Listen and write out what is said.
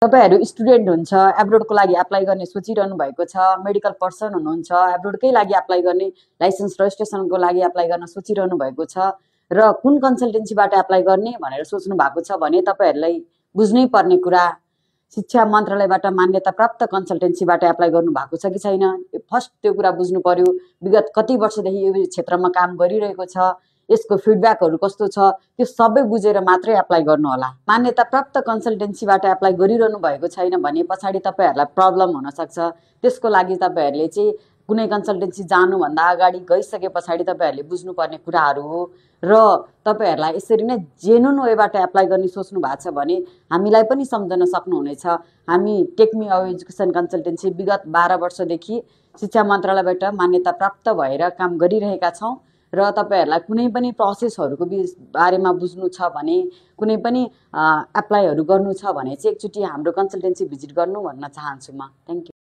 तपाईहरु स्टुडेन्ट हुन्छ, एब्रोडको लागि एप्लाई गर्ने सोचिरहनु भएको छ, मेडिकल पर्सन हुनुहुन्छ, एब्रोडकै लागि एप्लाई गर्ने, लाइसेन्स रजिस्ट्रेसनको लागि एप्लाई गर्न सोचिरहनु भएको छ र कुन कन्सल्टेन्सीबाट एप्लाई गर्ने भनेर सोच्नु भएको छ भने तपाईहरुलाई बुझ्नै पर्ने कुरा शिक्षा मन्त्रालयबाट मान्यता प्राप्त कन्सल्टेन्सीबाट एप्लाई गर्नु भएको छ कि छैन, फर्स्ट त्यो कुरा बुझ्नु पर्यो। विगत कति वर्षदेखि यो क्षेत्रमा काम गरिरहेको छ, यसको फिडब्याकहरु कस्तो छ, त्यो सबै बुझेर मात्रै एप्लाई गर्नु होला। मान्यता प्राप्त कन्सल्टेन्सीबाट एप्लाई गरिरहनु भएको छैन भने पछाडी तपाईहरुलाई प्रब्लम हुन सक्छ। त्यसको लागि तपाईहरुले चाहिँ कुनै कन्सल्टेन्सी जानुभन्दा अगाडि गइसके पछाडी तपाईहरुले बुझ्नुपर्ने कुराहरु हो र तपाईहरुलाई यसरी नै जेन्युन वेबाट एप्लाई गर्ने सोच्नु भएको छ भने हामीलाई पनि सम्झन सक्नुहुनेछ। हामी टेक्मी अवे एजुकेसन कन्सल्टेन्सी विगत 12 वर्षदेखि शिक्षा मन्त्रालयबाट मान्यता प्राप्त भएर काम गरिरहेका छौं र तपाईहरुलाई कुनै पनि प्रोसेसहरुको बारेमा बुझ्नु छ भने, कुनै पनि एप्लाईहरु गर्नु छ भने चाहिँ एकचोटी हाम्रो कन्सल्टेन्सी भिजिट गर्नु भन्न चाहन्छु म। Thank you.